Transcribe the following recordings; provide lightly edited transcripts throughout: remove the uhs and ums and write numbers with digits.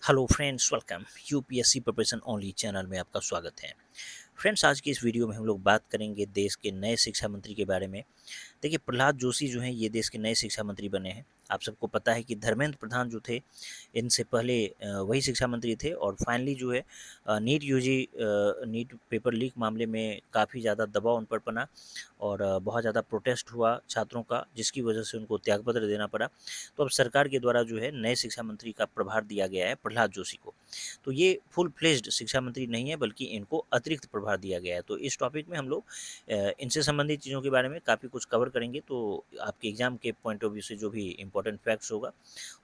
Hello friends, welcome UPSC preparation only channel में आपका स्वागत है। फ्रेंड्स, आज की इस वीडियो में हम लोग बात करेंगे देश के नए शिक्षा मंत्री के बारे में। देखिए, प्रहलाद जोशी जो हैं ये देश के नए शिक्षा मंत्री बने हैं। आप सबको पता है कि धर्मेंद्र प्रधान जो थे, इनसे पहले वही शिक्षा मंत्री थे और फाइनली जो है NEET UG NEET paper leak मामले में काफ़ी ज़्यादा दबाव उन पर बना और बहुत ज़्यादा प्रोटेस्ट हुआ छात्रों का, जिसकी वजह से उनको त्यागपत्र देना पड़ा। तो अब सरकार के द्वारा जो है नए शिक्षा मंत्री का प्रभार दिया गया है प्रहलाद जोशी को। तो ये फुल फ्लेज्ड शिक्षा मंत्री नहीं है, बल्कि इनको अतिरिक्त प्रभार दिया गया है। तो इस टॉपिक में हम लोग इनसे संबंधित चीज़ों के बारे में काफ़ी कुछ कवर करेंगे। तो आपके एग्जाम के पॉइंट ऑफ व्यू से जो भी इंपॉर्टेंट फैक्ट्स होगा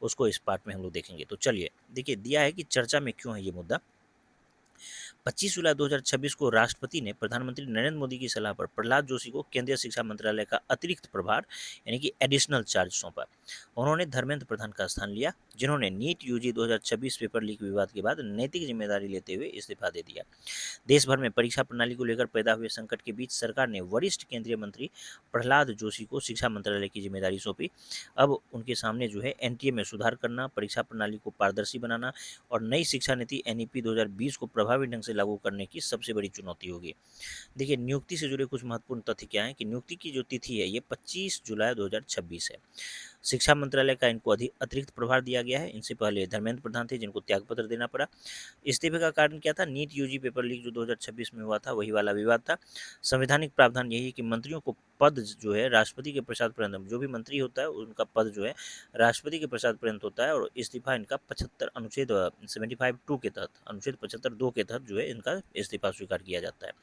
उसको इस पार्ट में हम लोग देखेंगे। तो चलिए, देखिए दिया है कि चर्चा में क्यों है ये मुद्दा। 25 जुलाई 2026 को राष्ट्रपति ने प्रधानमंत्री नरेंद्र मोदी की सलाह पर प्रहलाद जोशी को केंद्रीय शिक्षा मंत्रालय का अतिरिक्त प्रभार यानी कि एडिशनल चार्ज सौंपा। उन्होंने धर्मेंद्र प्रधान का स्थान लिया, जिन्होंने नीट यूजी 2026 पेपर लीक विवाद के बाद नैतिक जिम्मेदारी लेते हुए इस्तीफा दे दिया। देश भर में परीक्षा प्रणाली को लेकर पैदा हुए संकट के बीच सरकार ने वरिष्ठ केंद्रीय मंत्री प्रहलाद जोशी को शिक्षा मंत्रालय की जिम्मेदारी सौंपी। अब उनके सामने जो है एनटीए में सुधार करना, परीक्षा प्रणाली को पारदर्शी बनाना और नई शिक्षा नीति एनईपी 2020 को प्रभावी ढंग से लागू करने की सबसे बड़ी चुनौती होगी। देखिए, नियुक्ति से जुड़े कुछ महत्वपूर्ण तथ्य क्या हैं कि नियुक्ति की जो तिथि है ये 25 जुलाई 2026 है। शिक्षा मंत्रालय का इनको अतिरिक्त प्रभार दिया गया है। इनसे पहले धर्मेंद्र प्रधान थे, जिनको त्यागपत्र देना पड़ा। इस्तीफे का कारण क्या था? नीट यूजी पेपर लीक जो 2026 में हुआ था, वही वाला विवाद था। संवैधानिक प्रावधान यही है कि मंत्रियों को पद जो है राष्ट्रपति के प्रसाद पर्यंत, जो भी मंत्री होता है उनका पद जो है राष्ट्रपति के प्रसाद पर्यंत होता है और इस्तीफा इनका 75 अनुच्छेद 75(2) के तहत, अनुच्छेद 75(2) के तहत जो है इनका इस्तीफा स्वीकार किया जाता है।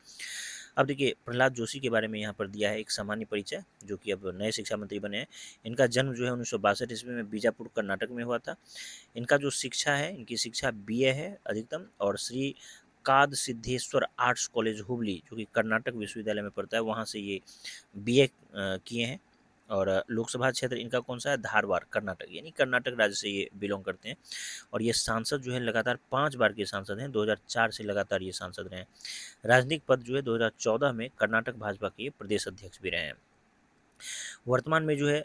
अब देखिए, प्रहलाद जोशी के बारे में यहाँ पर दिया है एक सामान्य परिचय, जो कि अब नए शिक्षा मंत्री बने हैं। इनका जन्म जो है 1962 ईस्वी में बीजापुर कर्नाटक में हुआ था। इनका जो शिक्षा है, इनकी शिक्षा बीए है अधिकतम, और श्री काद सिद्धेश्वर आर्ट्स कॉलेज हुबली, जो कि कर्नाटक विश्वविद्यालय में पढ़ता है, वहाँ से ये बीए किए हैं। और लोकसभा क्षेत्र इनका कौन सा है? धारवाड़, कर्नाटक, यानी कर्नाटक राज्य से ये बिलोंग करते हैं। और ये सांसद जो है लगातार 5 बार के सांसद हैं, 2004 से लगातार ये सांसद रहे हैं। राजनीतिक पद जो है 2014 में कर्नाटक भाजपा के प्रदेश अध्यक्ष भी रहे हैं। वर्तमान में जो है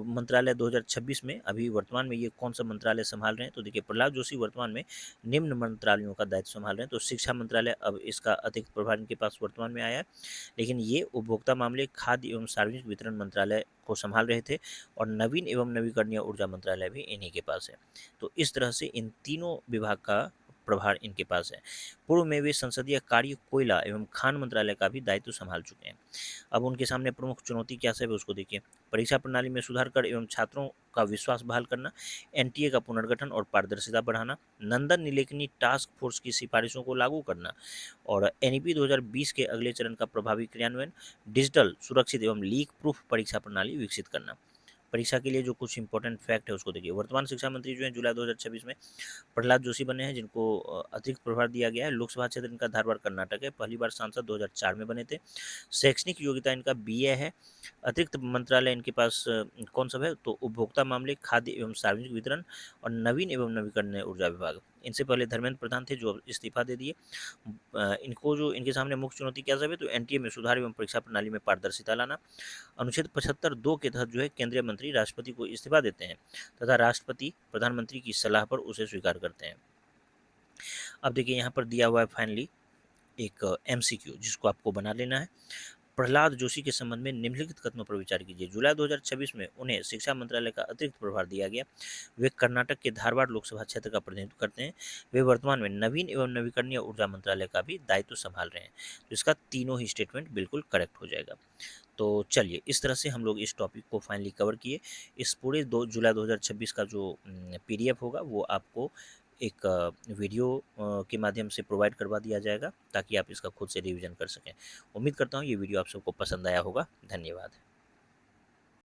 मंत्रालय 2026 में, अभी वर्तमान में ये कौन सा मंत्रालय संभाल रहे हैं? तो देखिए, प्रहलाद जोशी वर्तमान में निम्न मंत्रालयों का दायित्व संभाल रहे हैं। तो शिक्षा मंत्रालय अब इसका अतिरिक्त प्रभार इनके पास वर्तमान में आया है। लेकिन ये उपभोक्ता मामले, खाद्य एवं सार्वजनिक वितरण मंत्रालय को संभाल रहे थे और नवीन एवं नवीकरणीय ऊर्जा मंत्रालय भी इन्हीं के पास है। तो इस तरह से इन तीनों विभाग का प्रभार इनके पास है। पूर्व में वे संसदीय कार्य, कोयला एवं खान मंत्रालय का भी दायित्व संभाल चुके हैं। अब उनके सामने प्रमुख चुनौती क्या है उसको देखिए। परीक्षा प्रणाली में सुधार कर एवं छात्रों का विश्वास बहाल करना, एनटीए का पुनर्गठन और पारदर्शिता बढ़ाना, नंदन नीलेकनी टास्क फोर्स की सिफारिशों को लागू करना और एनईपी 2020 के अगले चरण का प्रभावी क्रियान्वयन, डिजिटल, सुरक्षित एवं लीक प्रूफ परीक्षा प्रणाली विकसित करना। परीक्षा के लिए जो कुछ इंपॉर्टेंट फैक्ट है उसको देखिए। वर्तमान शिक्षा मंत्री जो है जुलाई 2026 में प्रहलाद जोशी बने हैं, जिनको अतिरिक्त प्रभार दिया गया है। लोकसभा क्षेत्र इनका धारवाड़ कर्नाटक है। पहली बार सांसद 2004 में बने थे। शैक्षणिक योग्यता इनका बीए है। अतिरिक्त मंत्रालय इनके पास कौन सा है? तो उपभोक्ता मामले, खाद्य एवं सार्वजनिक वितरण और नवीन एवं नवीकरणीय ऊर्जा विभाग। इनसे पहले धर्मेंद्र प्रधान थे, जो अब इस्तीफा दे दिए। इनको जो इनके सामने मुख्य चुनौती क्या सब है? तो एनटीए में सुधार एवं परीक्षा प्रणाली में पारदर्शिता लाना। अनुच्छेद 75(2) के तहत जो है केंद्रीय मंत्री राष्ट्रपति को इस्तीफा देते हैं तथा राष्ट्रपति प्रधानमंत्री की सलाह पर उसे स्वीकार करते हैं। अब देखिए, यहाँ पर दिया हुआ है फाइनली एक एमसीक्यू, जिसको आपको बना लेना है। प्रहलाद जोशी के संबंध में निम्नलिखित कथनों पर विचार कीजिए। जुलाई 2026 में उन्हें शिक्षा मंत्रालय का अतिरिक्त प्रभार दिया गया। वे कर्नाटक के धारवाड़ लोकसभा क्षेत्र का प्रतिनिधित्व करते हैं। वे वर्तमान में नवीन एवं नवीकरणीय ऊर्जा मंत्रालय का भी दायित्व संभाल रहे हैं। तो इसका तीनों ही स्टेटमेंट बिल्कुल करेक्ट हो जाएगा। तो चलिए, इस तरह से हम लोग इस टॉपिक को फाइनली कवर किए। इस पूरे 2 जुलाई 2026 का जो पीडीएफ होगा वो आपको एक वीडियो के माध्यम से प्रोवाइड करवा दिया जाएगा, ताकि आप इसका खुद से रिवीजन कर सकें। उम्मीद करता हूँ ये वीडियो आप सबको पसंद आया होगा। धन्यवाद।